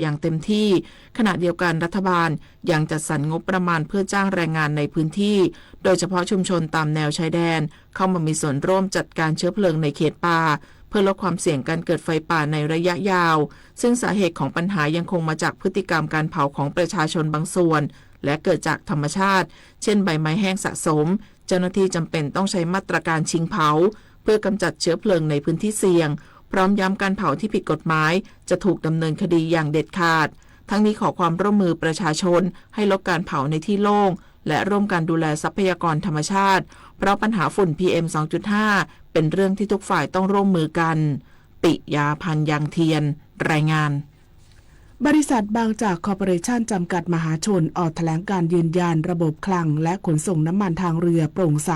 อย่างเต็มที่ขณะเดียวกันรัฐบาลยังจัดสรรงบประมาณเพื่อจ้างแรงงานในพื้นที่โดยเฉพาะชุมชนตามแนวชายแดนเข้ามามีส่วนร่วมจัดการเชื้อเพลิงในเขตป่าเพื่อลดความเสี่ยงการเกิดไฟป่าในระยะยาวซึ่งสาเหตุของปัญหายังคงมาจากพฤติกรรมการเผาของประชาชนบางส่วนและเกิดจากธรรมชาติเช่นใบไม้แห้งสะสมเจ้าหน้าที่จำเป็นต้องใช้มาตรการชิงเผาเพื่อกำจัดเชื้อเพลิงในพื้นที่เสี่ยงพร้อมย้ำการเผาที่ผิดกฎหมายจะถูกดำเนินคดีอย่างเด็ดขาดทั้งนี้ขอความร่วมมือประชาชนให้ลดการเผาในที่โล่งและร่วมกันดูแลทรัพยากรธรรมชาติเพราะปัญหาฝุ่น PM 2.5 เป็นเรื่องที่ทุกฝ่ายต้องร่วมมือกันปิยาพันธ์ยังเทียนรายงานบริษัทบางจากคอร์ปอเรชั่นจำกัดมหาชนออกแถลงการยืนยันระบบคลังและขนส่งน้ำมันทางเรือโปร่งใส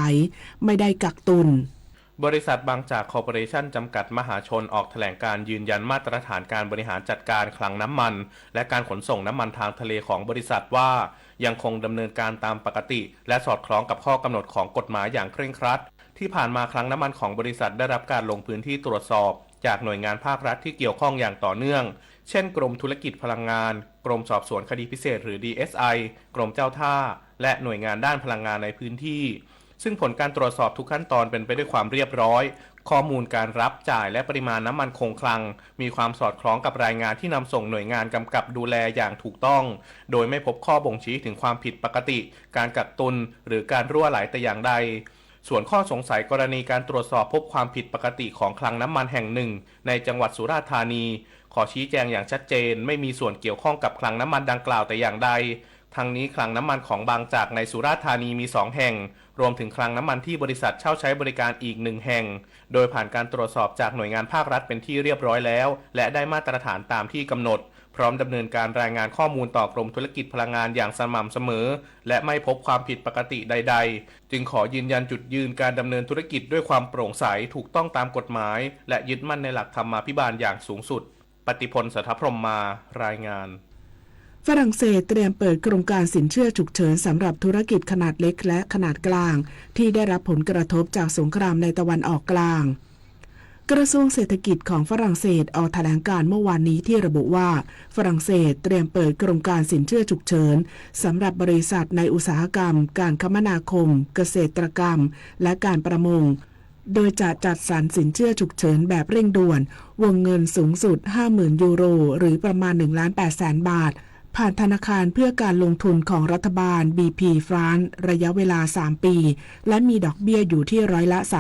ไม่ได้กักตุนบริษัทบางจากคอร์ปอเรชั่นจำกัดมหาชนออกแถลงการยืนยันมาตรฐานการบริหารจัดการคลังน้ำมันและการขนส่งน้ำมันทางทะเลของบริษัทว่ายังคงดำเนินการตามปกติและสอดคล้องกับข้อกำหนดของกฎหมายอย่างเคร่งครัดที่ผ่านมาคลังน้ำมันของบริษัทได้รับการลงพื้นที่ตรวจสอบจากหน่วยงานภาครัฐที่เกี่ยวข้องอย่างต่อเนื่องเช่นกรมธุรกิจพลังงานกรมสอบสวนคดีพิเศษหรือ DSI กรมเจ้าท่าและหน่วยงานด้านพลังงานในพื้นที่ซึ่งผลการตรวจสอบทุกขั้นตอนเป็นไปด้วยความเรียบร้อยข้อมูลการรับจ่ายและปริมาณน้ำมันคงคลังมีความสอดคล้องกับรายงานที่นำส่งหน่วยงานกำกับดูแลอย่างถูกต้องโดยไม่พบข้อบ่งชี้ถึงความผิดปกติการกักตุนหรือการรั่วไหลแต่อย่างใดส่วนข้อสงสัยกรณีการตรวจสอบพบความผิดปกติของคลังน้ำมันแห่งหนึ่งในจังหวัดสุราษฎร์ธานีขอชี้แจงอย่างชัดเจนไม่มีส่วนเกี่ยวข้องกับคลังน้ำมันดังกล่าวแต่อย่างใดทั้งนี้คลังน้ำมันของบางจากในสุราษฎร์ธานีมี2แห่งรวมถึงคลังน้ำมันที่บริษัทเช่าใช้บริการอีก1แห่งโดยผ่านการตรวจสอบจากหน่วยงานภาครัฐเป็นที่เรียบร้อยแล้วและได้มาตรฐานตามที่กำหนดพร้อมดำเนินการรายงานข้อมูลต่อกรมธุรกิจพลังงานอย่างสม่ำเสมอและไม่พบความผิดปกติใดๆจึงขอยืนยันจุดยืนการดำเนินธุรกิจด้วยความโปร่งใสถูกต้องตามกฎหมายและยึดมั่นในหลักธรรมาภิบาลอย่างสูงสุดปฏิพล สัทธพรหมมารายงานฝรั่งเศสเตรียมเปิดโครงการสินเชื่อฉุกเฉินสำหรับธุรกิจขนาดเล็กและขนาดกลางที่ได้รับผลกระทบจากสงครามในตะวันออกกลางกระทรวงเศรษฐกิจของฝรั่งเศสออกแถลงการเมื่อวานนี้ที่ระบุว่าฝรั่งเศสเตรียมเปิดโครงการสินเชื่อฉุกเฉินสำหรับบริษัทในอุตสาหกรรมการคมนาคมเกษตรกรรมและการประมงโดยจะจัดสรรสินเชื่อฉุกเฉินแบบเร่งด่วนวงเงินสูงสุด 50,000 ยูโรหรือประมาณ 1,800,000 บาทผ่านธนาคารเพื่อการลงทุนของรัฐบาล BP ฟรานซ์ระยะเวลา 3 ปีและมีดอกเบี้ยอยู่ที่ร้อยละ 3.8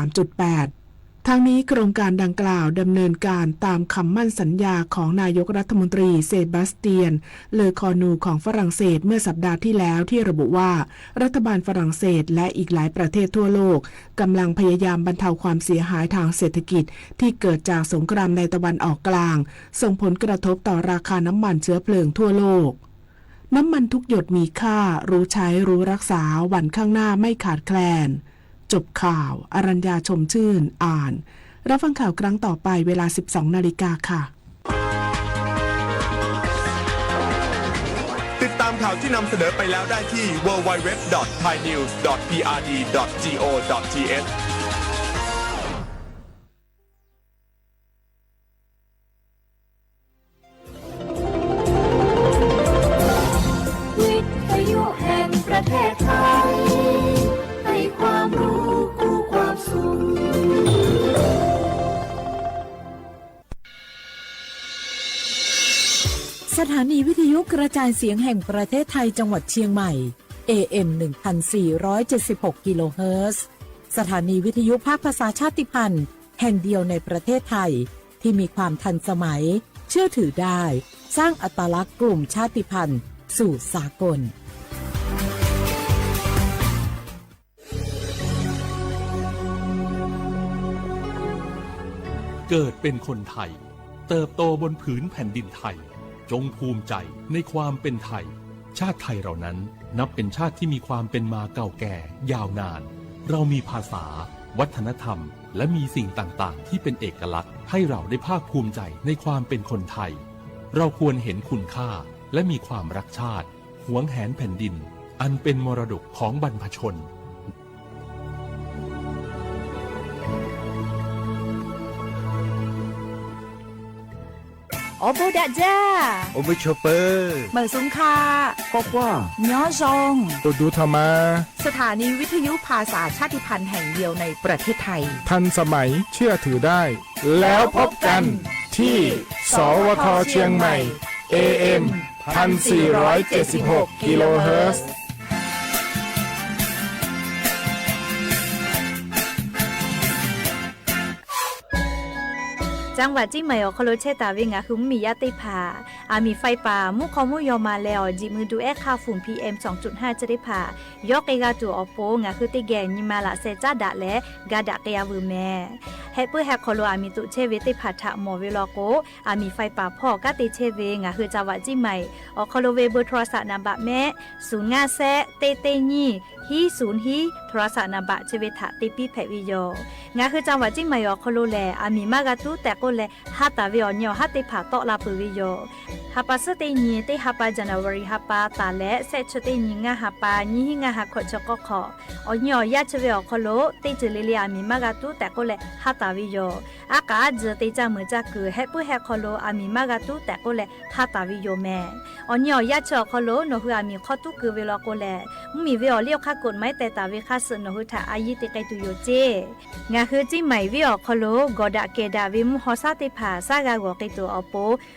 ทั้งนี้โครงการดังกล่าวดำเนินการตามคำมั่นสัญญาของนายกรัฐมนตรีเซบาสเตียนเลอคอนูของฝรั่งเศสเมื่อสัปดาห์ที่แล้วที่ระบุว่ารัฐบาลฝรั่งเศสและอีกหลายประเทศทั่วโลกกำลังพยายามบรรเทาความเสียหายทางเศรษฐกิจที่เกิดจากสงครามในตะวันออกกลางส่งผลกระทบต่อราคาน้ำมันเชื้อเพลิงทั่วโลกน้ำมันทุกหยดมีค่ารู้ใช้รู้รักษาวันข้างหน้าไม่ขาดแคลนจบข่าวอรัญญาชมชื่นอ่านรับฟังข่าวครั้งต่อไปเวลา 12:00 น.ค่ะติดตามข่าวที่นำเสนอไปแล้วได้ที่ www.thainews.prd.go.thวิทยุแห่งประเทศไทยให้ความรู้คู่ความสุขสถานีวิทยุกระจายเสียงแห่งประเทศไทยจังหวัดเชียงใหม่ AM 1476 กิโลเฮิรตซ์สถานีวิทยุภาคภาษาชาติพันธุ์แห่งเดียวในประเทศไทยที่มีความทันสมัยเชื่อถือได้สร้างอัตลักษณ์กลุ่มชาติพันธุ์สู่สากลเกิดเป็นคนไทยเติบโตบนผืนแผ่นดินไทยจงภูมิใจในความเป็นไทยชาติไทยเรานั้นนับเป็นชาติที่มีความเป็นมาเก่าแก่ยาวนานเรามีภาษาวัฒนธรรมและมีสิ่งต่างๆที่เป็นเอกลักษณ์ให้เราได้ภาคภูมิใจในความเป็นคนไทยเราควรเห็นคุณค่าและมีความรักชาติหวงแหนแผ่นดินอันเป็นมรดกของบรรพชน อโบดะจ้า โอเบชเปอร์ เหมือสุงคา ก็ว่า ย้อซอง ตูดูธรรมา สถานีวิทยุภาษาชาติพันธุ์แห่งเดียวในประเทศไทย ทันสมัยเชื่อถือได้ แล้วพบกันที่ สวทเชียงใหม่ AM 1476 กิโลเฮิรตซ์จังหวัดจีใหม่อคโลเชตาเวงาคือมียาติผาอามีไฟป่ามุขอมุยอมาแล้วจิมือดูแอค่าฝุ่น PM 2.5 จะได้ผ่ายกเอกาตัวอโปงาคือติแกนิมาละเซจาดะและกาดะเกยาวูแม่เฮเปอร์แฮคโลอามีตุเชเวติผาทะหมอเวลโกอามีไฟป่าพ่อกะติเชเวงาคือจังหวัดจีใหม่อคโลเวเบอร์โทรศัพท์นำบะแม่050เตเตญีฮี0ฮีโทรศัพท์นำบะเชเวทะติปีแผวิโยงาคือจังหวัดจีใหม่อคโลแลอามีมากะตุแต่ก็แลฮาตาเวอญอฮัตติผาตอลาปุวิโยฮาปาสติญีติฮาปาจันวารีฮาปาตาและเซชติญีงาฮาปาญีหิงาฮาขดชกขอญอยาชเวอคโลติจเลลีอามีมากะตุแต่ก็แลฮาตาวิโยอากาจติจามือจักคือเฮปุเฮคโลอามีมากะตุแต่ก็แลฮาตาวิโยแม่อญอยาชคโลโนฮือามีขอตุคือเวลโกแลมีเวอเลียวคากฎไม้แต่ตาเวคาสโนฮืทาอายิติไกตุโยเจงาคือจิใหม่เวอคโลกอดะเกดาวิมุฮอซาติผาซากากอกิตัวอโป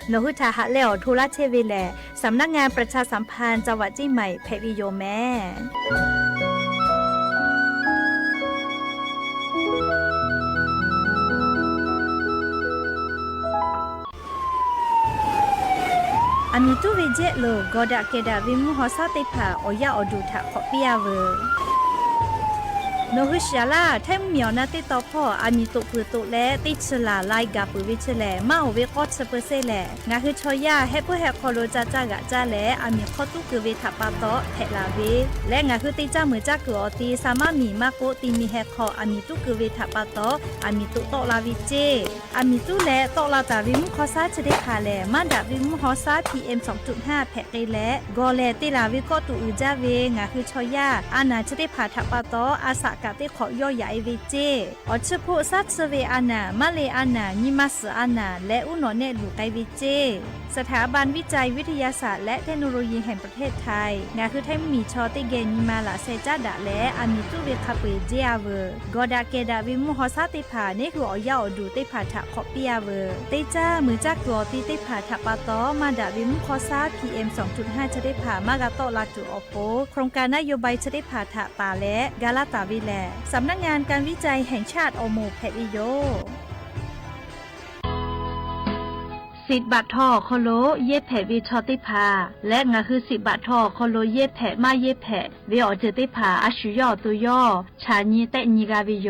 โนหุทาหะเลอทุลาเชเวแลสำนักงานประชาสัมพันธ์จังหวัดจีใหม่เพวิโยแม่อามิตุเวเจโลกอดะเกดาวิมุฮอซาติผาออยาอดูทะขอปิยาเวโนฮุชยาลาไทมเมียวนาติตอพ่ออามีตุปือตุและติชลาไลกาปุวิชแลมาเวกอดสเปเซแลงาคือชอยาเฮปุเฮคอโลจาจากะจาแลอามีขอตุคือเวทาปาตอเทลาเวและงาคือติจามือจักคืออติสามามีมาโกติมีเฮคออามีตุคือเวทาปาตออามีตุตอลาวิเจอามีตุและตอลาตาวิมุคอซาชเดคาแลมาดาวิมุฮอซา PM 2.5 แพเกและกอแลติลาวิกอตุอืจาเวงาคือชอยาอานาชเดพาทาปาตออาสากะติขอย่อยาเอเวเจอชโพซัตเซเวอานามาเลอานานิมัสอานาและอุโนเนลูไกเวเจสถาบันวิจัยวิทยาศาสตร์และเทคโนโลยีแห่งประเทศไทยงาคือไทยมีชอติเกนิมาลาเซจาดะและอามิตุเวคาเปเจอาเวกอดาเกดาวิมุฮอซาติผานี่คืออยาอดูติผาทะขอปิยาเวเตจ้ามือจักตัวติผาทะปาตอมาดาวิมุฮอซา PM 2.5 จะได้ผ่ามากะตอลาตุอโปโครงการนโยบายจะได้ผ่าทะตาและกาลาตาวิแลสำนักงานการวิจัยแห่งชาติอโมแพวิโยสิบบาททอโคโลเย็บแผลวิชอติพาและงาคือ10 บาททอโคโลเย็บแผลมาเย็บแผลวิออเจติพาอาชุยอตุยอชาญีเตญิกาวิโย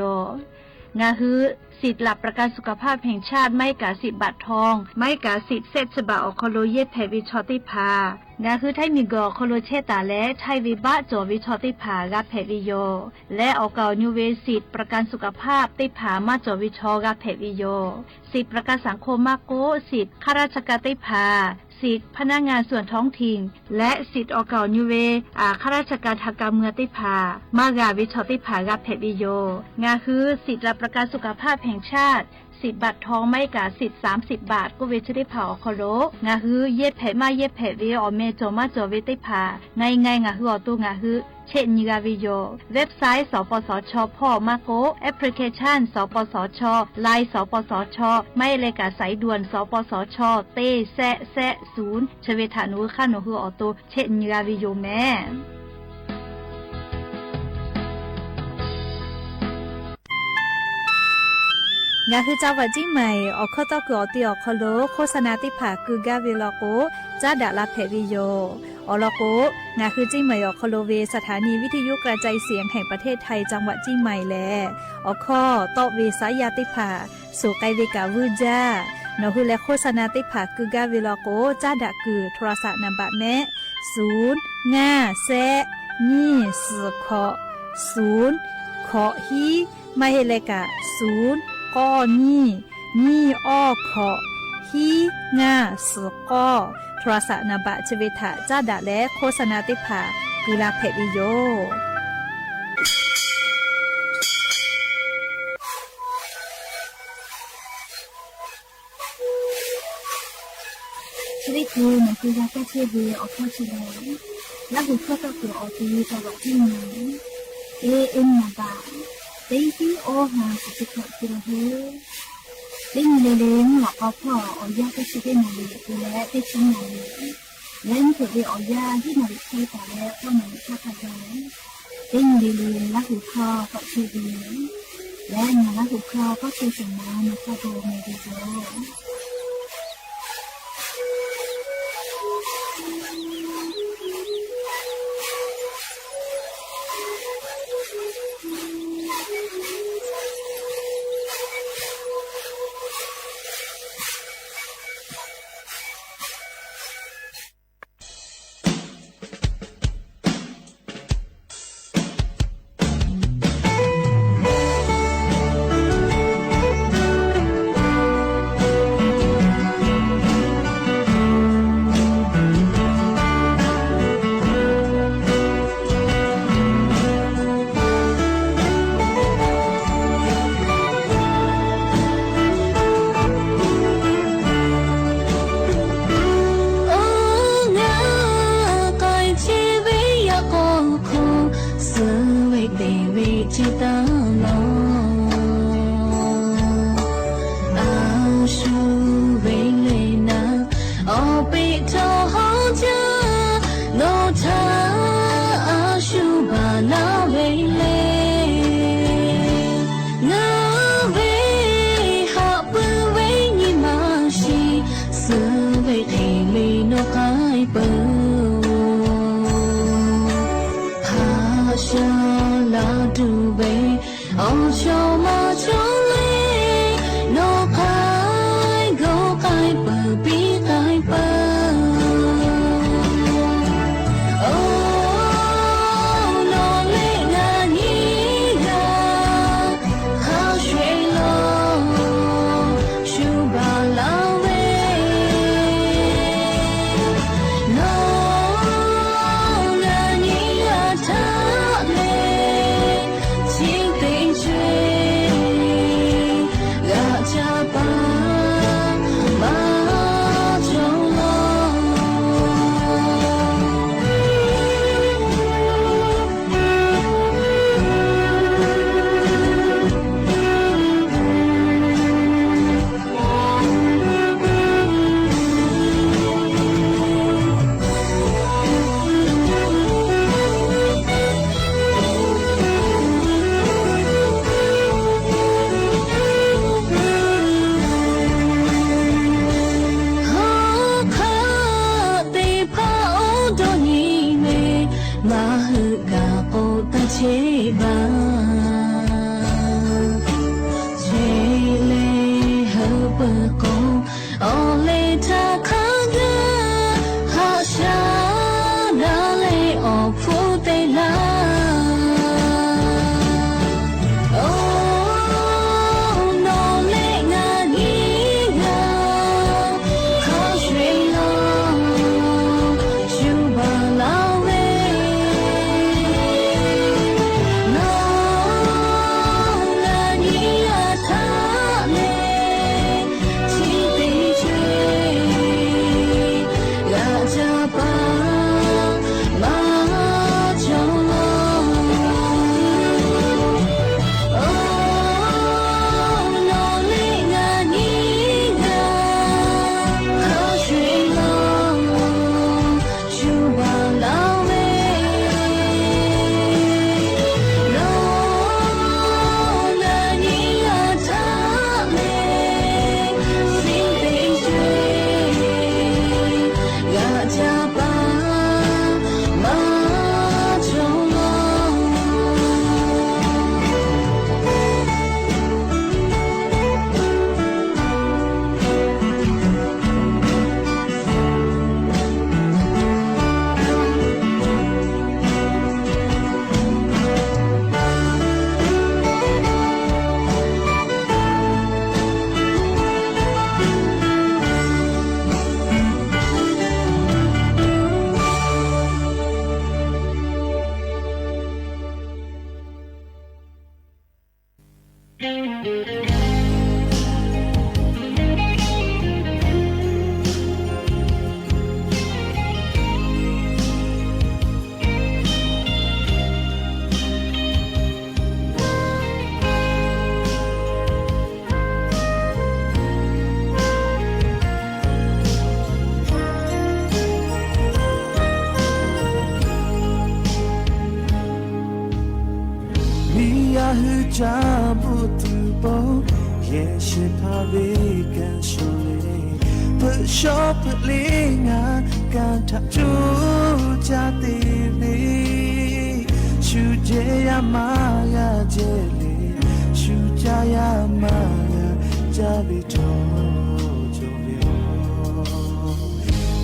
งาคือสิทธิ์หลักประกันสุขภาพแห่งชาติไม่กา10 บาททองไม่กาสิทธิ์เซตฉบับอโคโลเย็บแผลวิชอติพางาคือไทยมีกอโคโลเชตาและไทยวิบะจอวิชอติผากาแผวิโยและออกานิเวสิทธิ์ประกันสุขภาพติผามาจอวิชอกาแผวิโยสิทธิ์ประกันสังคมมาโกสิทธิ์ข้าราชการติผาสิทธิ์พนักงานส่วนท้องถิ่นและสิทธิ์ออกานิเวข้าราชการทางการเมืองติผามากาวิชอติผากาแผวิโยงาคือสิทธิ์รับประกันสุขภาพแห่งชาติ10 บาททองไม่กาสิทธิ์30 บาทก็เวชได้ผ่าอคโลงาฮือเย็บแผลมาเย็บแผลเวอเมจอมาจอเวได้ผ่าไงงาฮืออตัวงาฮือเช่นนิกาวิโยเว็บไซต์สปสชพ่อมาโกแอปพลิเคชันสปสชไลน์สปสชไม่เลกาสายด่วนสปสชเตแซะ0ชเวทานุค่าโนฮืออตัวเช่นนิกาวิโยแม่งาคือจังหวัดจีใหม่ออกข้อต่อคืออติออกคโลโฆษณาติผาคือกาเวลโกจ้าดาลาเพวิโยอลโกงาคือจีใหม่ออกคโลเวสถานีวิทยุกระจายเสียงแห่งประเทศไทยจังหวัดจีใหม่แลออกข้อต่อเวสายาติผาสู่ไกเวกาวูจ้านอคือและโฆษณาติผาคือกาเวลโกจ้าดาคือโทรศัพท์นำบะแม่0 5 แซนี่4ขอ0ขอฮีไม่เลกา0ก้อนี่อ้อขอฮีง่าสก้อโทรศัพท์นบะชเวทะจ้าดะและโฆษณาติผากุลาเพวิโย คือมันคือยาแก้เชื้อเบื่อออกมาเฉลยแล้วหัวข้อก็คือออกตีตลอดที่ไหนAM มาบ้าตีที่โอหาสุดๆคือเฮ้ตีมีเลี้ยงหลอกเอาพ่อเอายาแก้เชื้อมาเลยคือแล้วที่ชิ้นมาเลยเล่นถือไปเอายาที่มาใช้แต่แล้วก็มันค่าขยายตีมีเลี้ยงแล้วหัวข้อก็คือเลี้ยงและงานแล้วหัวข้อก็คือสมาในข้อโดในดีโดLove to be 家不突破，也是怕被感受累。不说不灵啊，敢踏出家地里，世界呀嘛呀这里，世界呀嘛呀这里头就留，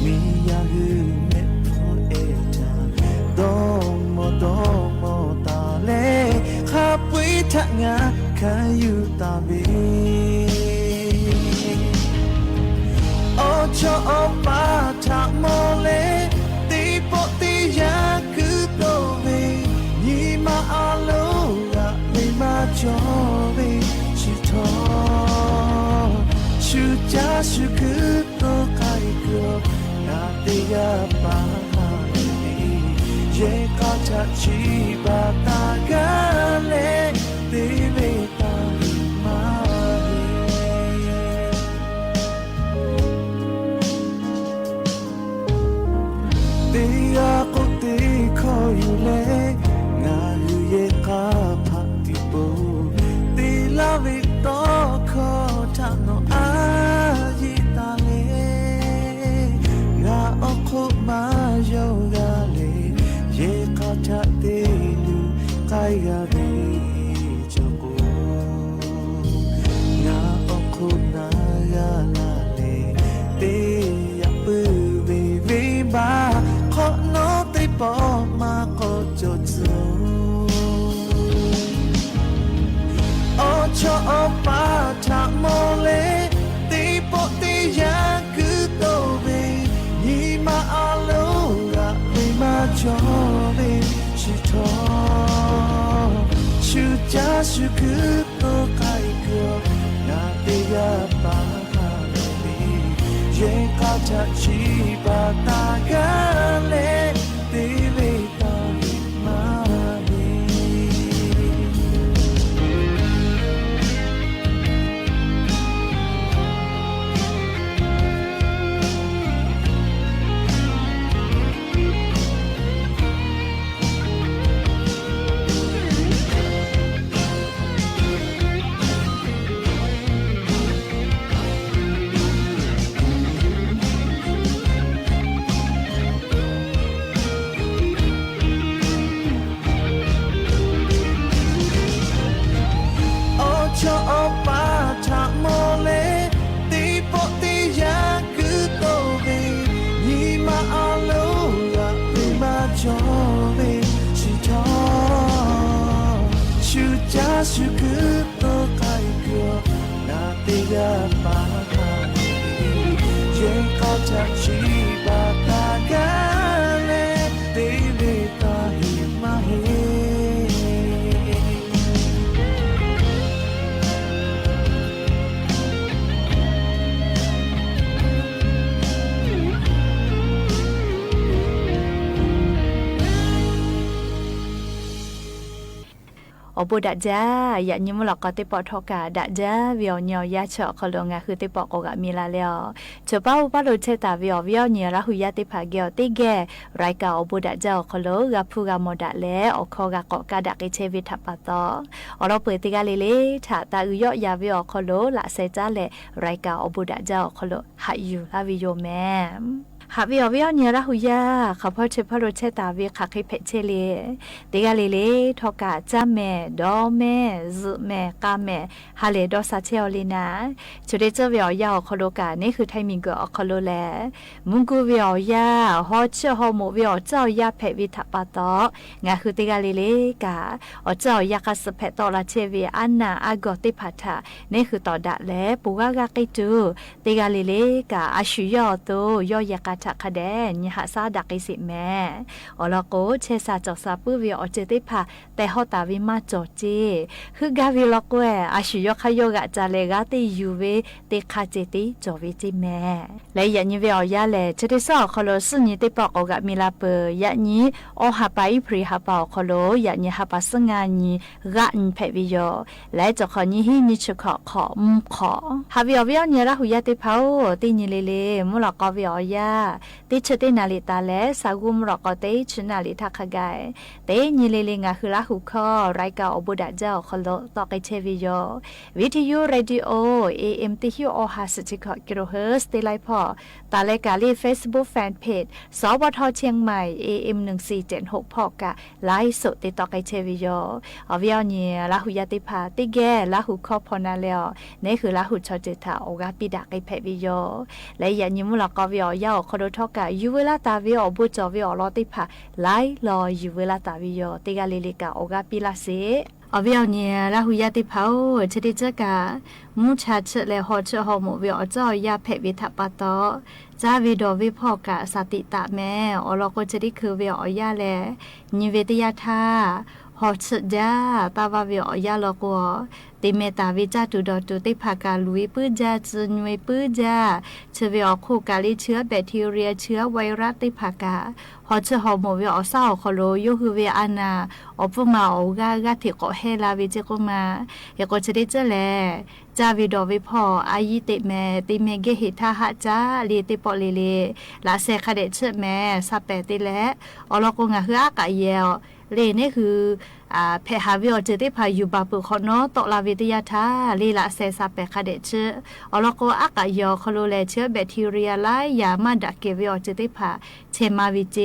米呀雨没破一场，多么大嘞，哈不他啊看有大比。cho ba thả mò lê tí bộ tí ya cứ tô về nhị mà alo là mày mà cho về chỉ thọ chú cha chú cứ tô cái cửa na tí ya ba ha đi ye có cha chỉ ba ta ga lê tí về ta mà aku ti kho yu le nga yu ye ka pha ti bo ti la vi to kho tha no a yi ta le nga o kho ma yo ga le ye ka tha ti lu kai ga ve jo ko nga o kho na ga la le ti ya pu ve ve ba nó tay bỏ mà có cho dấu ô cho ba thả mò lê tí bộ tí ya cứ tô về nhị mà alo là vì mà cho về chỉ thọ chú cha chú cứ tô cái cửa na tí ya ba ha đi ye ka cha chi ba ta ga le ti ve ta ma ni cho ba thả mò lê tí bộ tí ya cứ tô về nhị mà alo là vì mà cho về chỉ thọ chú cha chú cứ tô cái cửa na tí ya ba ha đi ye có cha chỉ ba ta ga lê tí về ta hi ma he obo da ja ya nyimu la ka te po thoka da ja vio nyo ya cho kholo nga khu te po ko ga mi la leo cho pa pa lo che ta vio nya ra hu ya te pha gyo te ge rai ka obo da ja kholo ga phu ga mo da le o kho ga ko ka da ke che vi tha pa to o lo pe te ga le le tha ta u yo ya vio kholo la se cha le rai ka obo da ja kholo ha yu la vi yo me ha vi nya ra hu ya kha pho che pho lo che ta vi kha khai phe che le te ga le thoka cha me do me zu me ka me ha le do sa che o le na chu de che vio ya kho lo ka ni khu thai min go kho lo le mun gu vio ya ho che ho mo vio zao ya phe vi tha pa to nga khu te ga le ka o zao ya ka se phe to la che vi an na a go te pha tha ni khu to da le pu ga kai tu te ga le ka a shu yo to yo ya kaทะคะแดนยะซาดักไอสิแม่อลโกเชซาจอกซาปุวิออเจติพาแต่ฮอตาวิมาจอจีคือกาวิลอกเวอาชิยอคโยกะจาเลกาติยูเวเตคาเจติจอวิจิแม่และยะญิเวอยาเลเจติซอคโลสุญิติปอกอกะมิลาเปยะญิอหะปาอิพริหะปาคโลยะญิหะปาสงาญิกะอินเพวิโยและจอคอญิหิญิชุขอขอมขอหะวิอวิอเนระหุยะติพาโอติญิเลเลมุลอกอวิอยา ติชเตนาลิตาและสากุมรอกอเตชนาลิทักขกายเตญิเลเลงาคือละหุคอรายกาอบุดาเจ้าคโลตอกเชวิโยวิทยุเรดิโอ AM ติฮิโอฮาสจิกกิโลเฮิรตซ์เตไลพอตาเลกาลี Facebook Fan Page สวทเชียงใหม่ AM 1476พอกะไลฟ์สดติดต่อไกเชวิโยอวิญญาละหุยติพาติแกละหุคอพอนาเลอนี่คือละหุชอจิตาโอกาปิดาไกเพวิโยและยันยิมุลกอวิอยาคอดทอกะยูเวลาตาวิอบุจอวิอลอติพาไลรอยูเวลาตาวิโยติกาลิลิกาโอกาปิลาเซอวิญญาละหุยติพาชดิจกะมุชาชเลหอชหอมวิอจอยาเพวิทัปปะตอจาวิดอวิพอกะสติตะแม่อลอกชดิคือวิอยาแลนิเวติยาธาหอชจาตาวาวิอยาลอกวติเมตาวิจาตุดอตุติภากาลุยปื้จาจนวยปื้จาเชวิออคูกาลิเชื้อแบคทีเรียเชื้อไวรัสติภากาหอชหอมวิออซาคโลยุคือวิอานาอปมาโอกากาติโกเฮลาวิเจกุมาเยโกชดิเจแลจาวิดอวิพออายิติแมติเมเกหิทาหะจาลีติปอเลเลลาเซคาเดเชแมซาเปติแลอลอกงาฮืออากาเยลเลนี่คือเพหาวิอเจติพายูบาปุคอนอตลาวิทยาธาลีละเซซาเปคาเดเชอลโกอากายอคโลเลเชแบคทีเรียไลยามาดักเกวิอเจติพาเชมาวิเจ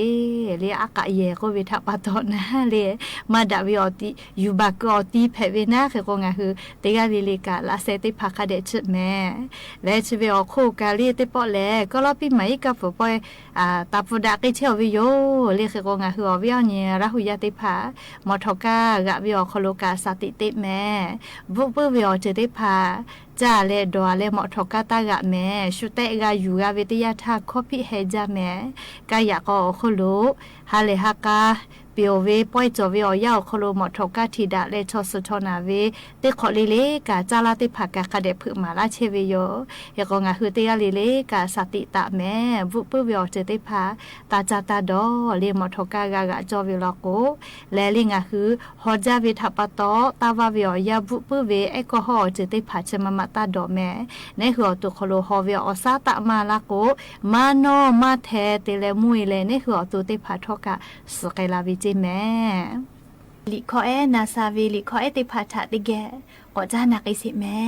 ลีอากาเยโกวิทัปตอนะเลมาดาวิอติยูบากอติเพเวนะเคโกงาฮือเตกาลิลิกาละเซติพาคาเดเชแมและเชวิอโคกาลีติปอเลก็ลอปิไมกาฟปอยตาฟุดาเกเชวิโยเลเคโกงาฮืออวิอเนราหุยติพามอทกากะวิอคโลกาสติติแม่บุปวิอเจติพาจาเลดอเลมอทกาตากะแม่ชุเตกายูกาวิทยาธาคอพิเฮจาแม่กายะกอคโลฮาเลฮากาเปียวเวป้อยจอวิอยาวคโลมอทกาทิดาเลชอสุทนาเวติขอลิเลกาจาลาติภากะคาเดพึมาลาเชวิโยยกงาฮือติกาลิเลกาสติตะแม่บุปวิอเจติพาตาจาตาดอเลมอทกากะจอวิลโกและลิงาฮือฮอจาวิทัปตอตาวาวิอยาบุปเวแอลกอฮอล์เจติพาชมมาตาดอแม่ในหัวตุคโลฮอวิอซาตะมาลาโกมาโนมาเทเตเลมุยเลในหัวตุติพาทกะสกลาวิจิแม่ลิขอเอนาซาวีลิขอเอติพาทะติแกก็จะนักอิสิแม่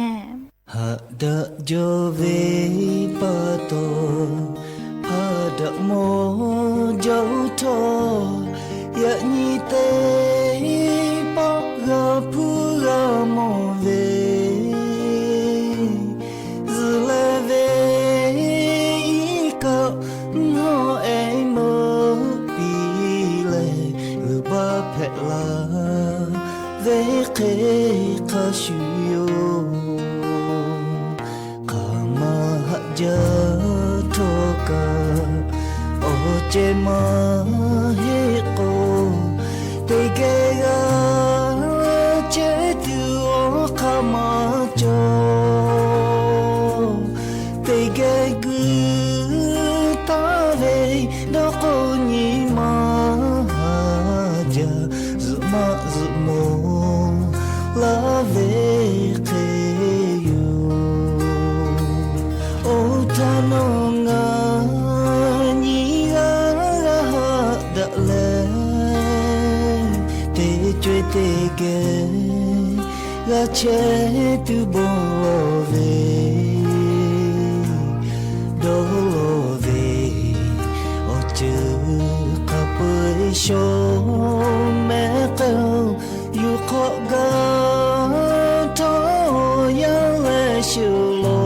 หะดะโจเวปะโตหะดะโมโจโทยะนิเตปะกะพุกะโมเวซึเลเวกะโมเอโมปีเลอุบะเพลาเวเกคาชุโยJatoka Ojema Heko Tegega Chetu Okamacho Tegegu Tave Doko ni Mahaja Zuma Zumo Lave Tanonga ni ga da le te chwe te ge ga che tu bo ve do ve o chu ka pu sho me ka yu ko ga to ya le shu lo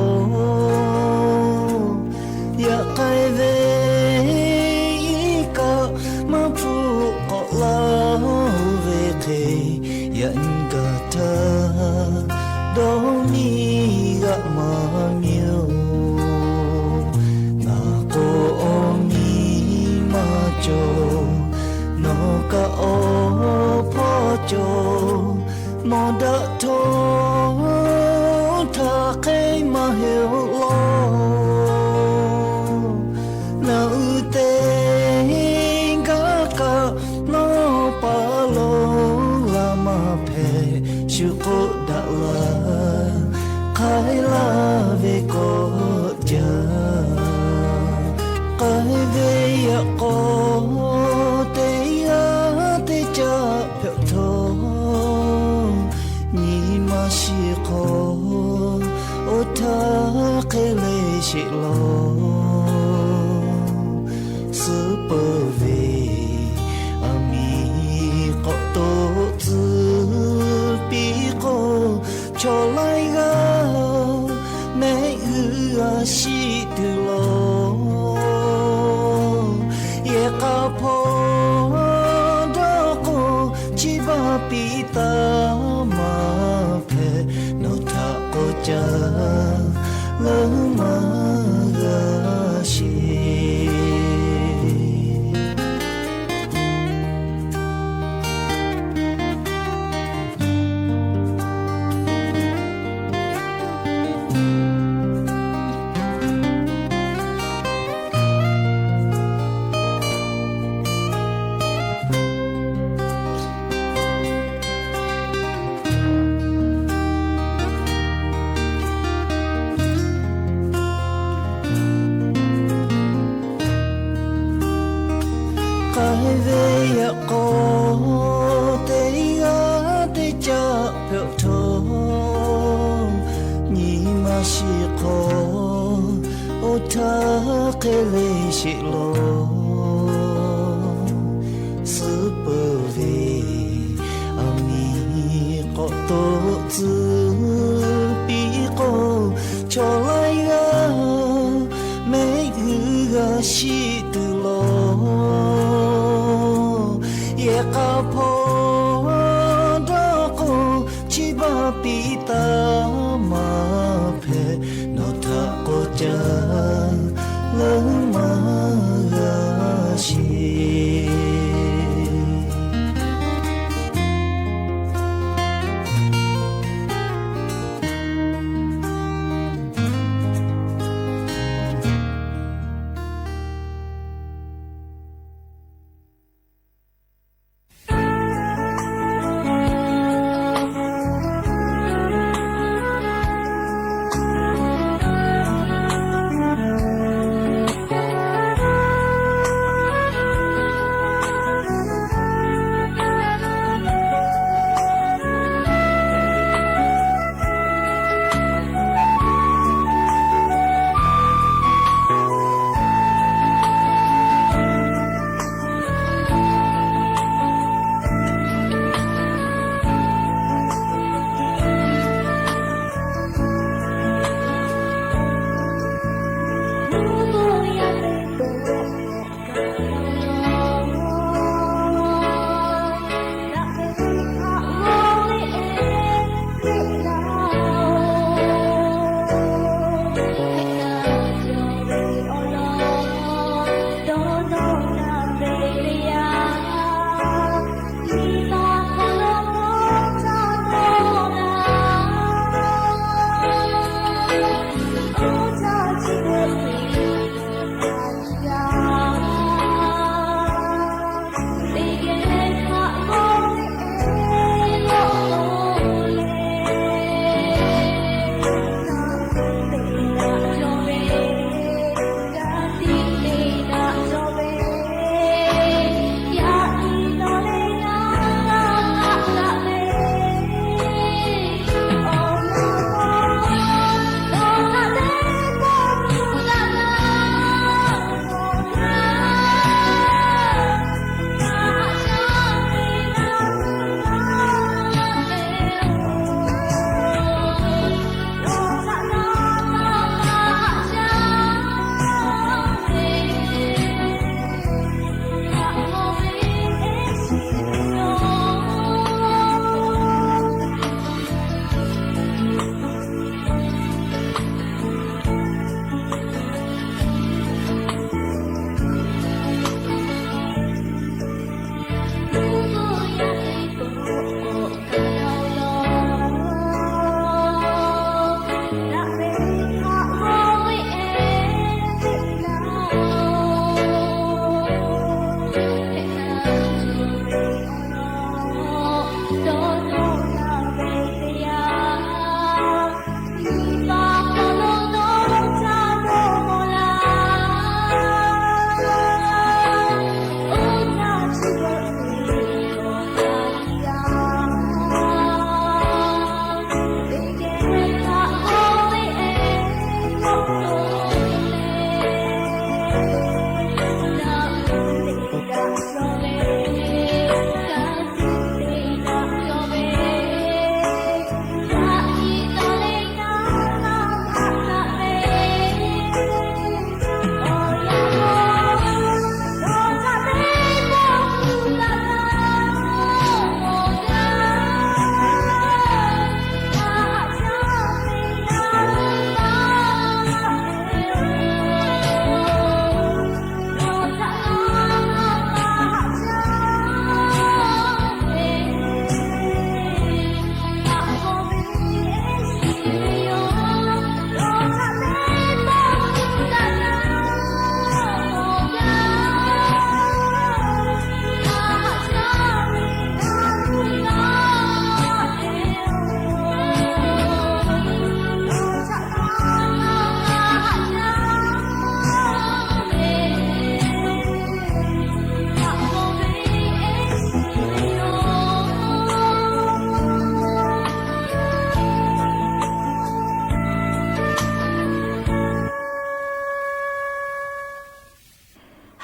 Doni ga manyo na ko oni macho no ka o pocho mo da to ta kai ma he lo na ute ga ka no pa lo la ma phe shu ko da la Kai la ve ko ja Kai shi lo super về ami có tô tư bi cô cho lại ga mẹ ư shi tu lo ye ka po do ko chi ba pi ta ma phe no tha ko cha lơ ma ga shi cái về ya có te ga te cha phiêu thô nhị mà si có ô tha cái lệ si lo sư bờ về ami có tô tư bi có cho lại ga mẹ ga si tu lo ye ka po do ko chi ba pi ta ma phe no tha ko cha lơ ma ga shi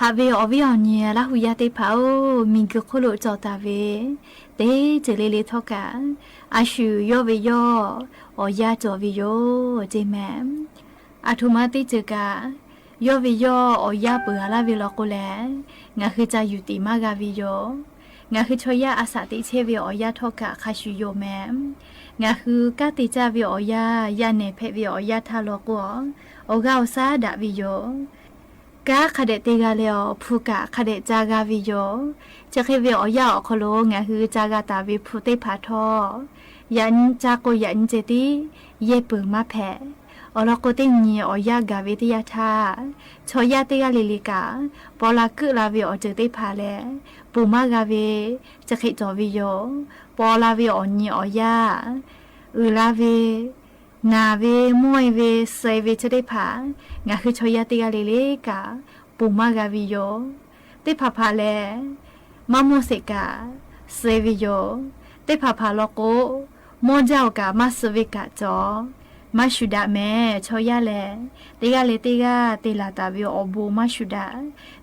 าเวอวิอเนียละหุยาเตพาโอมิงกโคโลจอตาเวเตเจเลเลทอกาอาชูยอเวยออยาจอวิโยเจแมอาทุมาติเจกายอเวยออยาเปลาเวลโกแลงาคือจาอยู่ติมากาวิโยงาคือชอยาอาสาติเชเวออยาทอกาคาชูโยแมงาคือกาติจาเวออยายาเนเพเวออยาทาโลกัวโอกาอุซาดาวิโยกาคาเดติกาเลอพูกาคาเดจากาวิโยจะเคเวอยาอคโลงาคือจากาตาวิพูเตพาทอยันจากโกยันเจติเยเปิงมาแผ่อลโกเตนีอยากาเวติยาทาชอยาเตกาลิลิกาปอลากุลาเวอเจเตพาเลปูมากาเวจะเคจอวิโยปอลาเวอนีอยาลาเวนาเวมวยเวเซเวจะได้ผางาคือชอยาติกาเลเลกาปูมากาวิโยเตผาพาเลมะโมเสกาเซวิโยเตผาพาโลโกมอเจ้ากามาสเวกาจอมาชุดาแม่ชอยาเลเตกาเลเตกาเตลาตาวิโอบูมาชุดา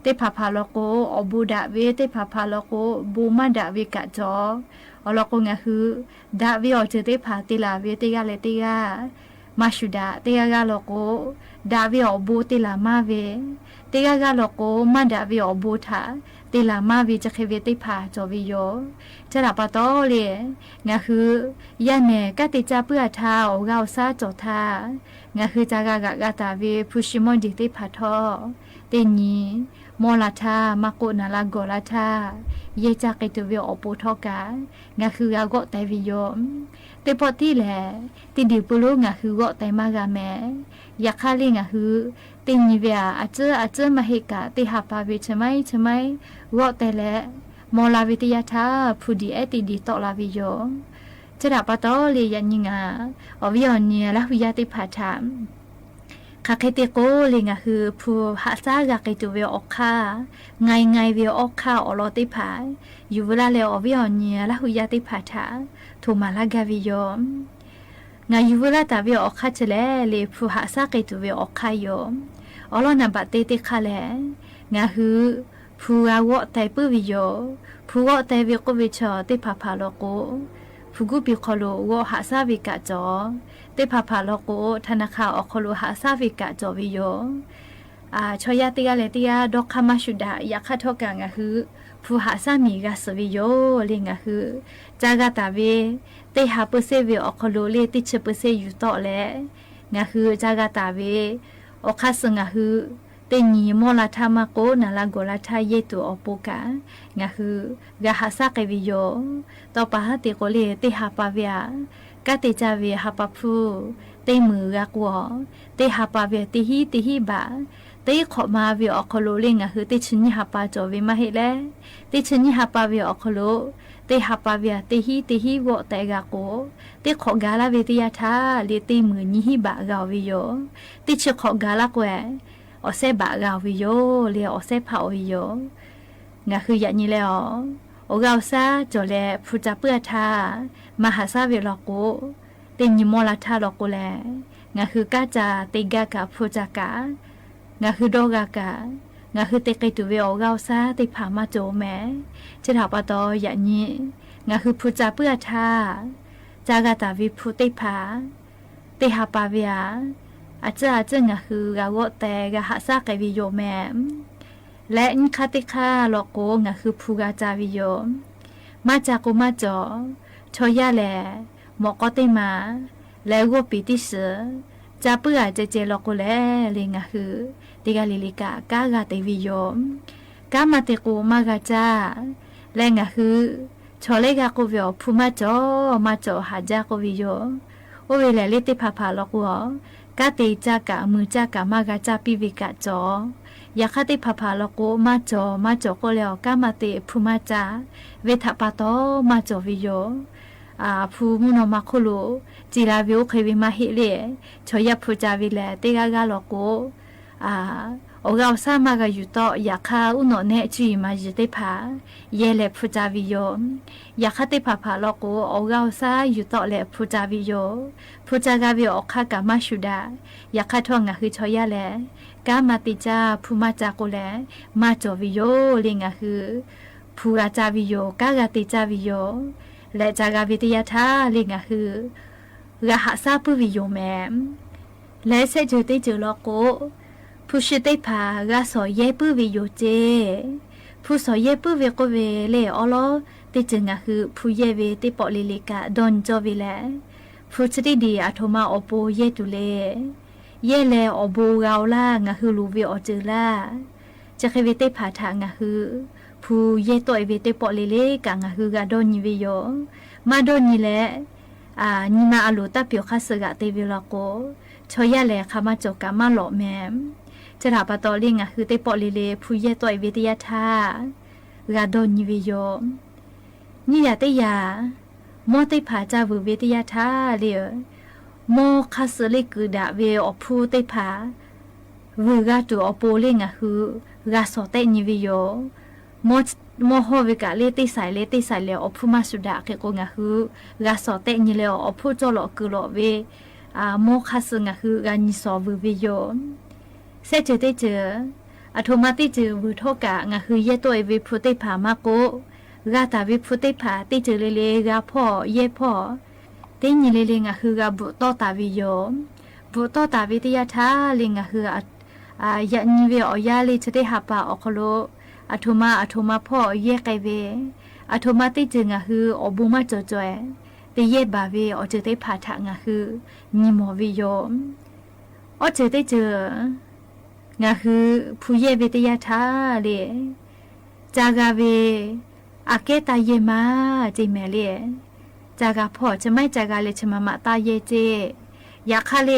เตผาพาโลโกอบูดาเวเตผาพาโลโกบูมาดาเวกาจออลโกงาคือดาวิโอเจเตผาติลาเวเตกาเลเตกามาชุดาเตกาโลโกดาวิโอบูติลามาเวเตกาโลโกมาดาวิโอบูทาติลามาเวจะเคเวเตผาจอวิโยจะลาปะตอเลงาคือยาเนกะติจาเปื้อทาโอกาซาจอทางาคือจากากะตาเวพุชิมอนดิเตผาทอเตนีมอลาทามะโกนาลาโกลาทาเยจากิตเวอปูทอกางาคือกะโกไตวิโยเตปอติแลติดิปุโลงาคือโกไตมากาแมยาคาเลงาคือตินิเวอาเจมาเฮกาติหาปาเวชไมโกไตแลมอลาวิทยาทาผู้ดีเอติดีตอลาวิโยจะดาปะตอเลยันยิงาอวิอเนียละหุยาติผาถามคาเคเตโกเลงาคือผู้หาซากาเกตุเวออกคาไงเวออกคาอลอติผาอยู่เวลาเลอวิอเนียละหุยาติผาถาโทมาลากาวิโยงาอยู่เวลาตาเวออกคาเจเลเลผู้หาซาเกตุเวออกคาโยอลอนาบะเตเตคาเลงาคือผู้อาวไตปื้วิโยผู้อไตเวโกวิชอเตผาพาโลโกผู้กุบิคอโลวหาซาวิกะจอเตผาพาโลโกธนาคาอคโลหาซาวิกะจอวิโยชอยาติกาเลติยาดอกคามาชุดายาคาทอกางะคือผู้หาซามีกาสวิโยเลงะคือจากาตาเวเตหาเปเซเวอคโลเลติเชเปเซอยู่ต่อแลงะคือจากาตาเวอคาสงะคือเตนีมอลาทามาโกนาลาโกลาทาเยตุอปูกางะคือกะหาซาเกวิโยต่อปะหะเตโกเลเตหาปาเวียกะเตจาเวหาปะพูเตมือกะกวเตหาปาเวียเตหิบาเตขอมาเวอคโลเลงะคือเตชนิหาปาจอเวมาเฮเลเตชนิหาปาเวอคโลเตหาปาเวียเตหิวอเตกะโกเตขอกาลาเวเตยาทาเลเตมือนิหิบากาวิโยเตชขอกาลาแกวอเซบะกาวิโยเลียอเซพาวิโยงาคืออย่างนี้แล้วโอกาซาจอเลผู้จับเปื้อทามหาซาเวลโกเตนิมอลาทาลโกแลงาคือกาจาเตกากาผู้จักางาคือดอกากางาคือเตกิตุเวโอกาซาเตผามาโจแมจะถาปะตออย่างนี้งาคือผู้จับเปื้อทาจากาตาวิผู้เตผาเตหาปาเวียอาจจะงะคือกะโกแต่กะหาซาเกวิโยแมและอินคาติคาโลโกงะคือผู้กาจาวิโยมาจากกุมาจอชอยาแลหมอกอเตมาและโกปิติเสจาเปื่อเจโลโกแลเลงะคือติกาลิลิกากากาเตวิโยกามาเตโกมากาจาและงะคือชอเลกาโกเวอผู้มาจอหาจากโกวิโยโอเวเลเลติพาพาโลโกกาเตจากะมือจากะมากะจาปิวิกะจอยาคาติพาพาโลโกมาจอโกเลอกามาเตพุมาจาเวทปาโตมาจอวิโยผู้มุนมาโคโลจิลาวิโอเควิมาฮิเลชอยาพูจาวิเลเตกากาโลโก โอเราสามารถอยู่ต่ออยากข้าอุโนเนจีมาอยู่ได้ผาเยเลพูจาวิโยอยากข้าได้ผาผาลกูโอเราซาอยู่ต่อเลพูจาวิโยพูจากาวิโอข้ากามาชุดาอยากข้าทวงงาคือชอยาแลกามาติจาพูมาจากูแลมาจอวิโยเลงาคือพูราจาวิโยกากาติจาวิโยและจากาวิทยาทาเลงาคือรหัสซาปุวิโยแมและเสจได้เจอลกูผู้ชิดได้พากาสอยเย่ปื้อวิโยเจผู้สอยเย่ปื้อเวก็เวเล่อลอติจึงอะคือผู้เย่เวติปอลิลิกาดอนจอวิแลผู้ชิดดีอะโทมาอโปเย่ตุเลเย่เลอโบกาวล่างอะคือลูเวอเจอล่าจะเคเวติผาทางอะคือผู้เย่ตัวเวติปอลิลิกางอะคือกาดอนยิวิโยมาดอนนี่แหละนิมาอโลตาเปียวคาสกะเตวิลาโกชอยาแลคามาจกามาหล่อแมมจะถาปะตอลิงอะคือเตปอลิเลผู้เย่ตัววิทยาธากาดอนยิวิโยนี่ยาเตยาโมเตผาจาวุวิทยาธาเลียโมคาสเลกุดาเวอผู้เตผาวูกาตัวอโปลิงอะคือกาสอเตยิวิโยโมโฮเวกาเลติสายเลอผู้มาสุดาเกโกงะคือกาสอเตยิเลอผู้จอลอกุลอเวโมคาสงะคือกานิสอวุวิโยเสจได้เจออัตโนมัติเจอวุโทกะงะคือเยตัวเอวิพุติผามาโกกาตาวิพุติผาติเจอเลกาพ่อเยพ่อติญิเลงะคือกาบุโตตาวิโยบุโตตาวิทยาทาลิงะคือยันนิเวอยาลิจะได้หาปาออกโลอัตมาพ่อเยไกเวอัตโนมัติเจองะคืออบุมาจ่อยติเยบาเวอเจได้ผาทางะคือนิโมวิโยอเจได้เจองะคือผู้เยวิทยาทาเลจากาเวอาเกตาเยมาเจเมเลจากาพ่อจะไม่จากาเลชมามาตาเยเจยาคาเล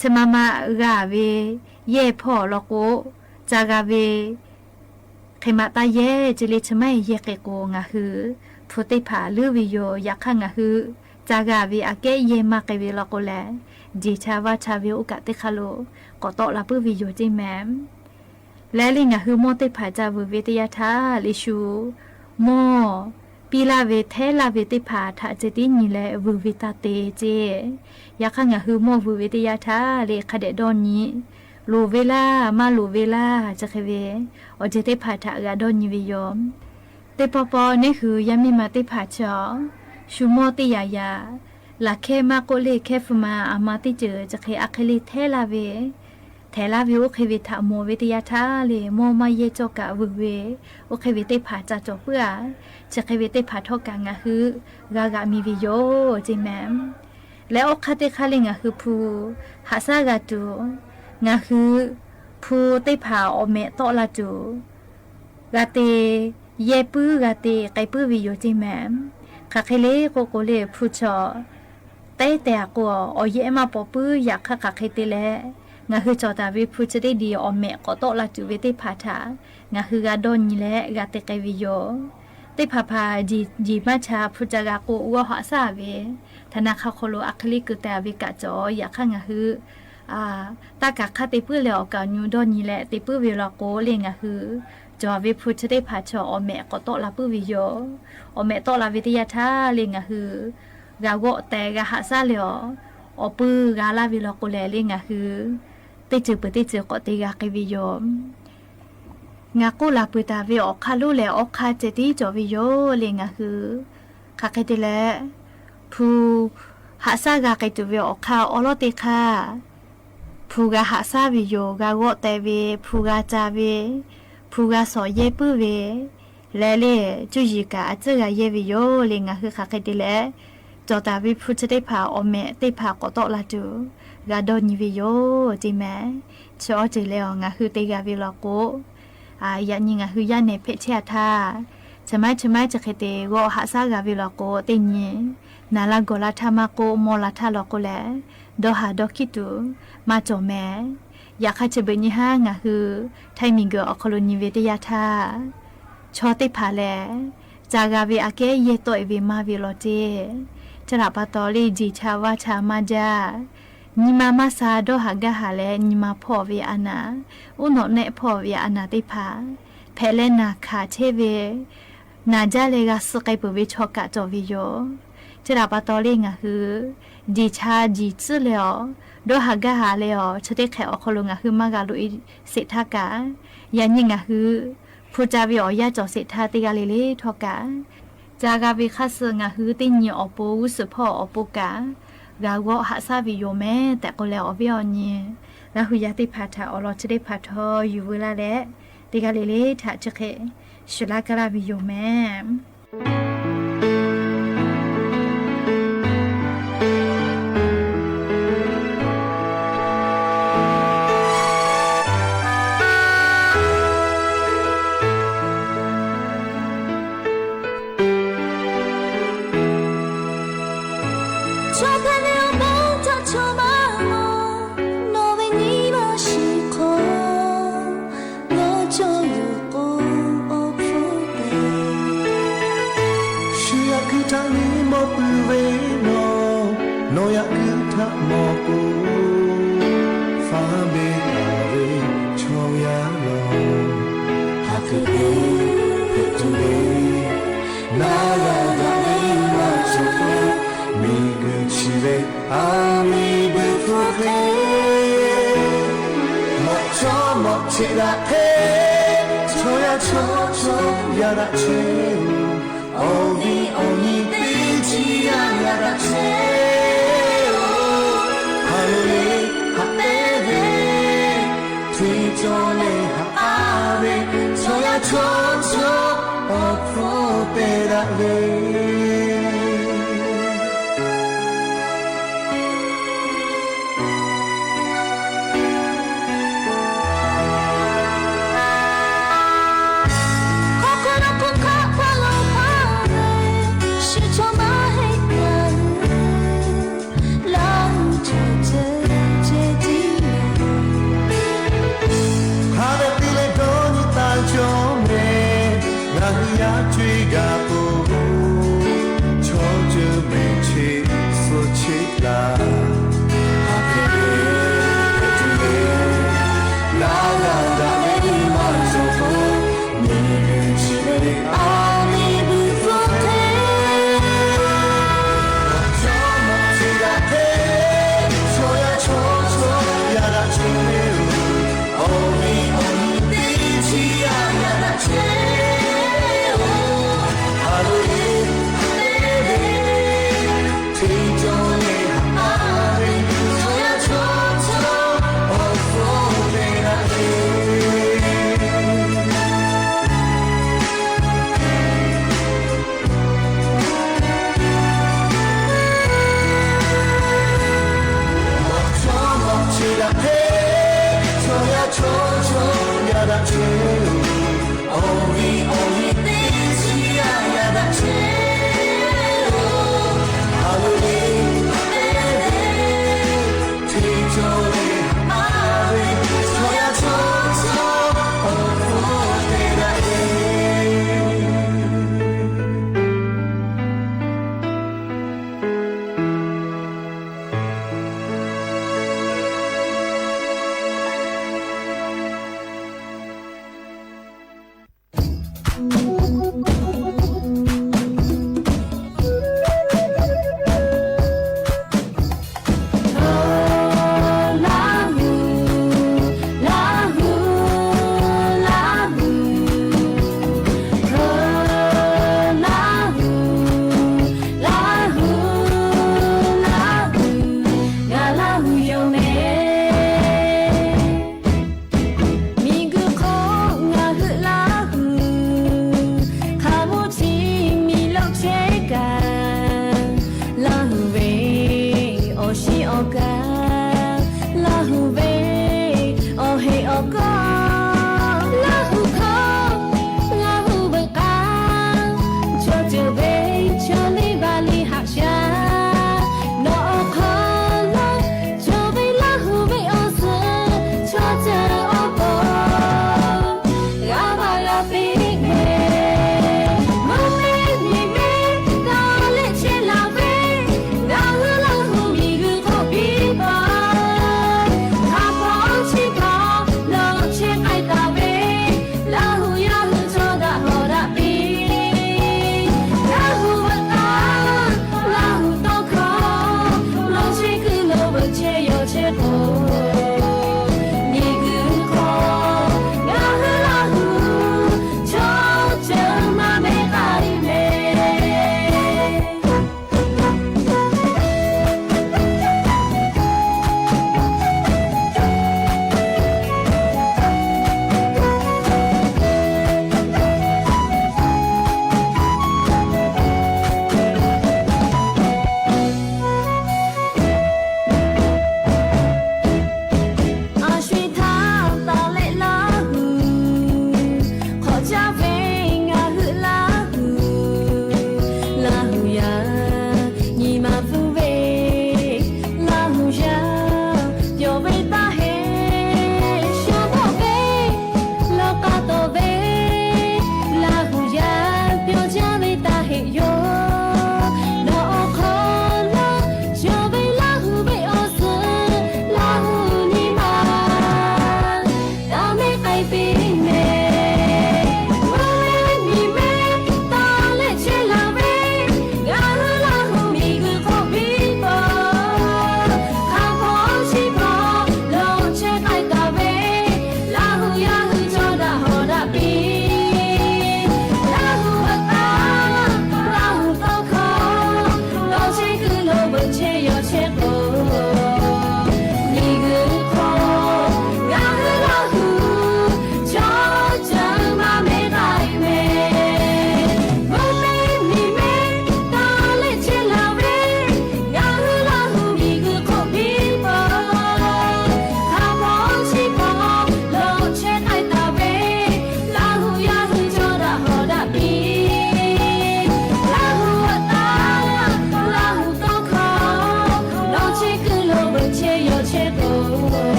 ชมามากาเวเยพ่อลโกจากาเวเขมาตาเยจิเลชไม่เยเกโกงะคือพุติผาลือวิโยยาคังะคือจากาเวอาเกเยมาเกเวลโกแลจีชาวาชาเวอุกะติคาโลก็ตอลาปื้อวิโยจิแมมและลิงอะคือโมติผาจาวุวิทยาทาลิชูโมปีลาเวเทลาเวติผาทาเจตินีและวุวิตาเตเจยาคังอะคือโมวุวิทยาทาเลคเดดอนนี้ลูเวลามาลูเวลาจะเคเวอเจติผาทากาดอนนิวิโยมเตปปอนี่คือยามิมาติผาชอชูโมติยายาลาเคมาโกเลเคฟมาอามาติเจอจะเคอะเคลิเทลาเวโอเควิทาโมวิทยาทาเลโมมาเยจกะวเวโอเควิติผาจาจอเพื่อจะเควิติผาทอกางะคือกากามีวิโยจิแมมและโอคาติคาลิงะคือผู้หาซากาตูงะคือผู้ติผาอเมตอลาจูกาเตเยปื้อกาเตไกปื้อวิโยจิแมมคาเคเลโกโกเลผู้ชอเตแต่กัวอเยมาปอปื้ออยากคาเคเตเลงะคือจอตาวิพูจะได้ดีอเมก็โตละจูเวติผาทางะคือกาดอนนี่แหละกาเตไกวิโยติผาพาจีมาชาพุจกาโกอัวหะซาเวธนาคาโคโลอัคลิกแต่วิกะจออยากข้างะคือตากะคาติปื้อแล้วกาญูดอนนี่แหละติปื้อเวลาโกเลงะคือจอวิพูจะได้ผาชออเมก็โตละปื้อวิโยอเมโตละวิทยาทาเลงะคือกาโกแต่กะหะซาเลออปื้อกาลาวิลาโกแลเลงะคือติจือปติจือก็ติกากิวิโยงากูลาปุตาเวออกคาลูแลออกคาเจติจอวิโยเลงะคือคาเกติแลผู้หาซากาเกตุเวออกคาออโลติคาผู้กาหาซาวิโยกาโกเตเวผู้กาจาเวผู้กาสอเยปุเวแลเลจุยิกาอเจกาเยวิโยเลงะคือคาเกติแลจอตาวิพุจะได้พาอเมได้พาก็ตอละจูกาดอนยิวิโยจิแมชอจิเลงะคือเตกาวิลโกยันยิงะคือยาเนเพเชทาชะมัยจะเคเตโกหาซากาวิลโกเตญินาลาโกลาทามาโกโมลาทาลโกแลดอหาดอคิตุมาจอแมอยากให้จะเบญิห้างะคือไทมิงเกออคโลนิเวตยาทาชอติพาแลจากาเวอาเกเยโตเอเวมาวิโลเจจะรับปะตอลีจีชาวาชามาจา ညီမမစာတော့ဟာကဟာလဲညီမဖော်ဝေအနာဦးနော်နဲ့ဖော်ဝေအနာတိဖာဖဲလဲနာခါချေဝေနာကြလေကစကိပဝေချောကကြောဝီယောကျရာပါတော်လေးငါဟုဒီချာဒီချလျောတော့ဟာကဟာလဲယောချတဲ့ခဲအခလုံးငါဟုမကလူစိတ်ထကယညင်ငါဟုဖူကြဝီယောရကြောစိတ်ထတိကလေးလေးထောကဂျာဂဗီခဆငါဟုတင်ညောပူစဖောအပုကกาวะหาซาวิโยแม่แต่ก็แล้วอวิอนี่แล้วหุยาติพาทาอลอจะได้พาทออยู่เวลาแล้วติกาเลเลทาจะเคชุลากะลาวิโยแม่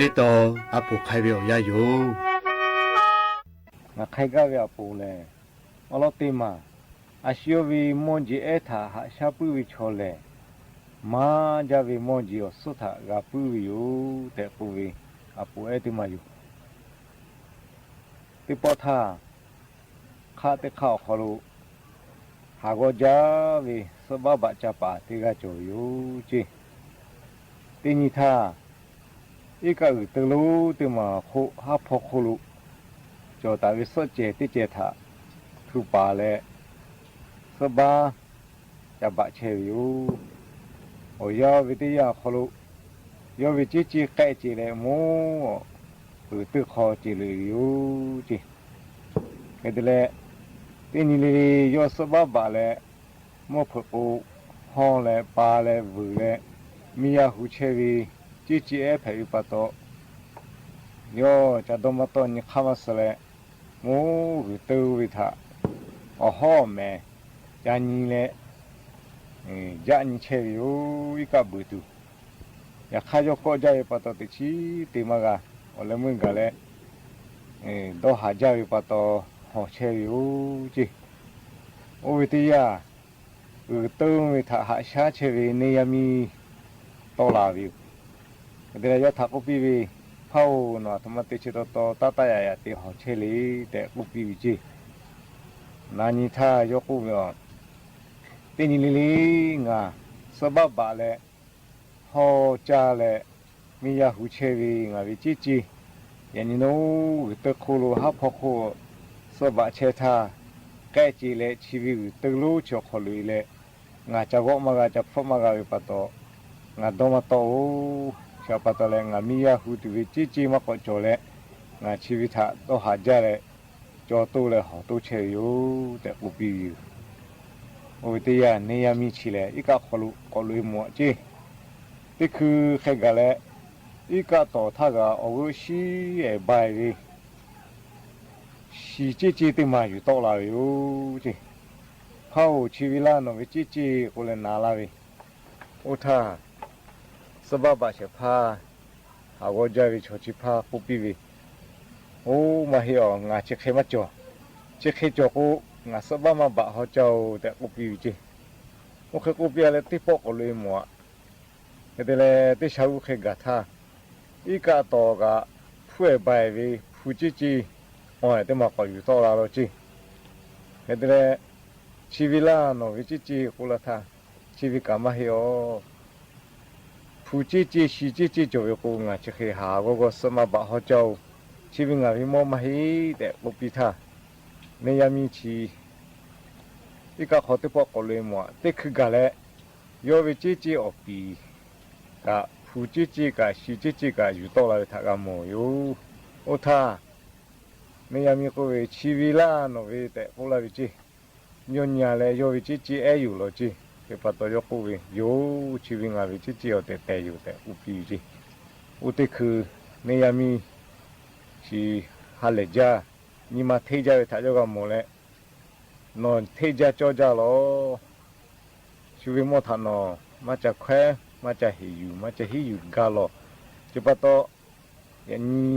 ได้ต่ออาปูใครเบียวยาอยู่งาใครก็เบียปูเลยอลอติมาอาชิโอวีมอนจีเอธาหาชาปุวิชอเลมาจาวีมอนจีโอสุธากาปุวิอยู่แต่ปุวิอาปูเอติมาอยู่ติปอธาข้าแต่ข้าวขลุหากว่าจาวีสบาบะจับปาติกาโจอยู่จีตินิธาอีกาอุตลุติมาโคหาพกลุโจตาวิสเจติเจธาทุปาเลสบาจับบะเชวิวโอยาวิทยาขลุยาวิจิจิแกจิเลมูอุตุขอจิลิวจิเกดเลตินิลียอสบาบาเลมอพปูห้องเลปาเลวูเลมียาหูเชวิจิจิเอเพวิปโตยอจะดมโตนิขามสเลมูอุตุวิทาอ๋อแม่จานีเลจานีเชวิโออีกาบุตุอยากข้าจะก็ใจปะตอติชีติมากะโอเลมึงกะเลดอหาใจปะตอหอเชวิโอจีโอวิทยาตุ้งวิทาหาชาเชวิเนียมีโตลาวิวเดี๋ยวยอดทักอุปีวิเผาหนอธรรมติชิตโตตาตายายติหอเชลีแต่อุปีวิจีนานิท่ายกอุเบอตินิลิงาสบบบาเลฮอจาเลมียาหูเชวีงาวิจิจิยันนิโนตะคุลุฮับพอโคสบะเชธาแกจิเลชีวิตะลูจขลุยเลงาจะวอกมากาจะฟมากาวิปโตงาดมาโตชาปตเลงามียาหูตุวิจิจิมะกอโจเลงาชีวิตะโตหาจาเลจอตูเลยหอตูเชยอยู่แต่อุปีโอวิทยาเนียมีชิเลอีกาขลุยมัวจีที่คือแค่กะเลอีกาต่อท่ากาเอาชีเอบายวีชีจีจีติมาอยู่โตลาอยู่จีเข้าชีวิลานวิจีจีกุเลนาลาวีอุท่าสบายเชพาหากว่าจะวิชชิพาปุปีวีโอ้มาเหี่ยวงาเช็คให้มาจ่อเช็คให้จ่อกูงาสบายมาบะเขาเจ้าแต่กูปีจีโอเคกูปีอะไรที่พกเอาเลยมัวแต่เลยที่ชาวเคยกัดท่าอีกาโตกะผู้ใบวีผู้จีจีอ๋อแต่มาก็อยู่ต่อแล้วจีแต่เลยชีวิตละโนวิจีจีกูละท่าชีวิตกามาเหี่ยวผู้จีจีชีจีจีจ่อกูงาเช็คให้หาก็สมาบะเขาเจ้าชีวิตงาวิโมมาฮีแต่บุปิธาในยามีชีอีกาขอที่พอกเลยมัวที่คือกะเลโยวิจิจิอปีกะผู้จิจิกะชีจิจิกะอยู่ต่อเลยทากาโมอยู่โอท่าในยามีก็เวชีวิลาโนเวแต่พวกเราวิจิยนยาเลโยวิจิจิเออยู่โลจิเป็นปัตตโยกุเวโยชีวิตงาวิจิจิเอาแต่อยู่แต่อุปีจิอุติคือในยามีชีฮาเลจานี่มาเทจาไปถ่ายก็มองเลยนอนเทจาจอจาโลชีวิตมอทานอมาจากแควมาจากหิวมาจากหิวกาโลจุดปัตโตยันนี้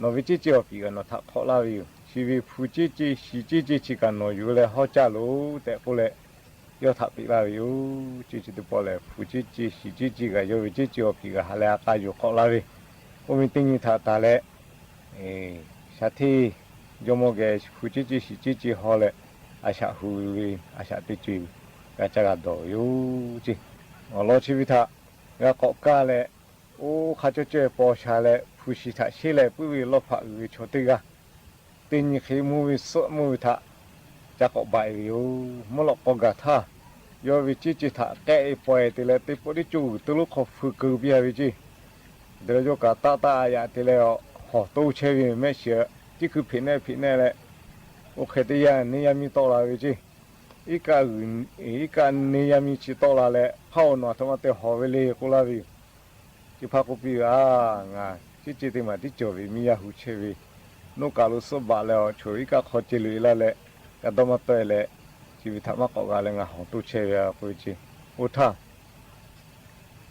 นวิจิจิอปีกันนทักขอลาวิวชีวิตผู้จิจิชีจิจิชิกันนอยู่เลยเขาจ้าลูแต่พวกเลยยอทักปีลาวิวจิจิตุพอเลยผู้จิจิชีจิจิกันยวิจิจิอปีกันฮาเลอาคาอยู่ขอลาวิโอมิติงิท่าตาเลชาติยมเกชผู้จิจิชีจิจิฮอเลอาชาหูวิอาชาติจิกาจากดอยู่จิอ๋อรอชีวิตกะเกาะกาเลโอ้ข้าจะเจอปอชาเลผู้ชิตาชิเลปุวิลพะวิชติกาตินขีมูวิสมูวิทาจะเกาะใบอยู่มลกกะท่ายอวิจิจิทาแกไอปอยติเลติปดิจูตุลุขฟุกุบิอาวิจิเดี๋ยวโยกาตาอยากติเลหอตู้เชวิไม่เชื่อที่คือผิดแน่เลยโอเคที่ยานี่ยามีโตลาวิจิอีกานี่ยามีชิโตลาเลเข้าหนอทำไมเตหอเวลีกุลาวิที่พักกุปีงาที่จิติมาที่จวิมียาหูเชวินุกาลุสบาแล้วช่วยก็ขอจิลุยละเลก็ต้องมาเตะเลชีวิตธรรมะก็กาเลงาหอตู้เชวิอาปุจิอุท่า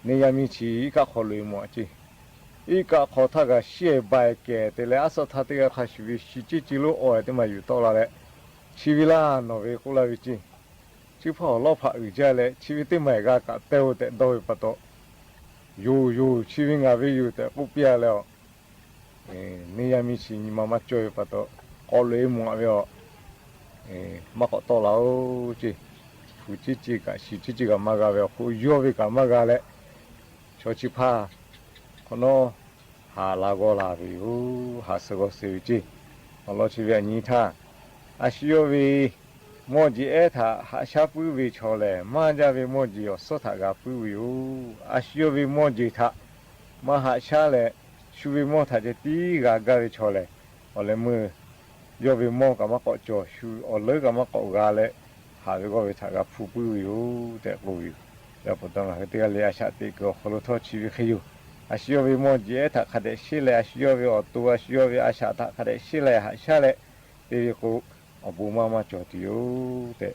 นี่ยามีชีก็ขอลุยหมอจี อีกขอถ้าก็เชี่ยใบแก่แต่แล้วสุดท้ายก็ขาชีวิตชีจิโลอ้อยที่มาอยู่ต่อละเลยชีวิตละนอเวกุลาวิจิชีพอรอบพระอุจาเลยชีวิตที่ไม่ก็เต้าแต่โดยปะโตอยู่ชีวิตงาวิอยู่แต่กุบยาแล้วนี่ยามีชีนิมาจ่อยปะโตก็เลยมัวเวอมาก็ต่อแล้วจีฟูจิก็ชีจิก็มาก็เวอฟูยัววิก็มาก็เลยชอชิพาคนน้หาลาโกลาวิวหาสกอสิวจีคนเราชีวิตนี้ท่าอาชีววิโมจิเอธาหาชาปุวิชอเลมาจาวิโมจิโอสถากาปุวิวอาชีววิโมจิท่ามาหาชาเลชูวิโมท่าจะตีกากาวิชอเลอเลมือยวิโมกามาเกาะจ่อชูอเลกามาเกาะกาเลหาวิโกวิท่ากาปุปุวิวแต่ปุวิวแล้วพอตอนหลังที่ก็เลยอาชาติก็ขลุทอชีวิตขยุอาชีววิโมจิเอธาขัดชิเลอาชีววิอตัวอาชีววิอาชาตาขัดชิเลหาชาเลตีวิโกอบูมาจอดอยู่แต่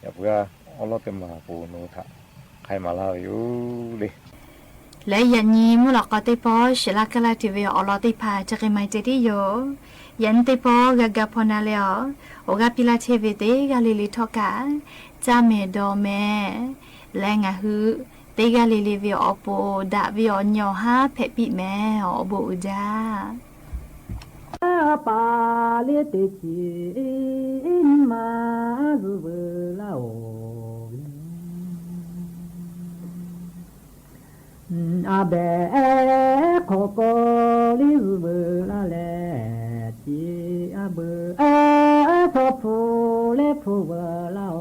อย่าเพิ่งเอารถมาปูนูท่าใครมาเล่าอยู่ดิและยันนี้มุหลอกติปอชลักลาทีวีอลอติพาจะกินไม่เจดีโยยันติปอกะกะพนาเลอโอกาพิลาเทวีเตกาลิลิทอกาจาเมดอเมแลงะฮืเตกาลิลิวิอโปดะวิอญอฮาเพปิแมอโบอุจาปาเลเตจิมารูเวลาโออาเบขโกลิรูเวลาเลจิอาเบทอพูเลพูเวลาโอ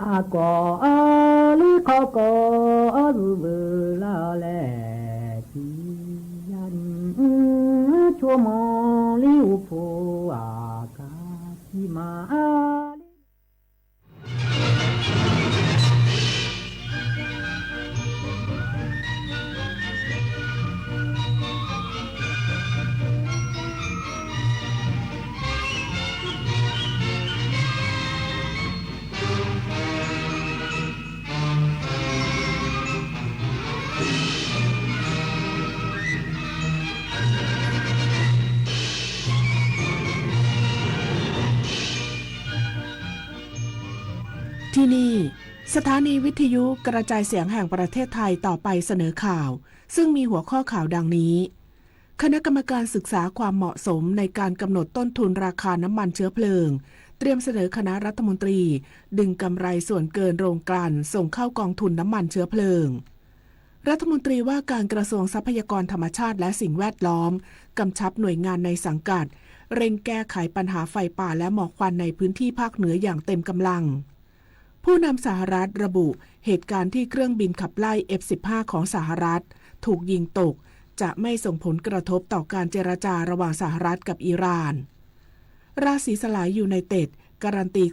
อากอลิขโกรูเวลาเลจิยันชัวโมลิวพูอากาศิมาที่นี่สถานีวิทยุกระจายเสียงแห่งประเทศไทยต่อไปเสนอข่าวซึ่งมีหัวข้อข่าวดังนี้คณะกรรมการศึกษาความเหมาะสมในการกำหนดต้นทุนราคาน้ำมันเชื้อเพลิงเตรียมเสนอคณะรัฐมนตรีดึงกำไรส่วนเกินโรงกลั่นส่งเข้ากองทุนน้ำมันเชื้อเพลิงรัฐมนตรีว่าการกระทรวงทรัพยากรธรรมชาติและสิ่งแวดล้อมกำชับหน่วยงานในสังกัดเร่งแก้ไขปัญหาไฟป่าและหมอกควันในพื้นที่ภาคเหนืออย่างเต็มกำลังผู้นำสหรัฐระบุเหตุการณ์ที่เครื่องบินขับไล่ F-15 ของสหรัฐถูกยิงตกจะไม่ส่งผลกระทบต่อการเจรจาระหว่างสหรัฐกับอิหร่านราศีสลายยูไนเต็ดการันตี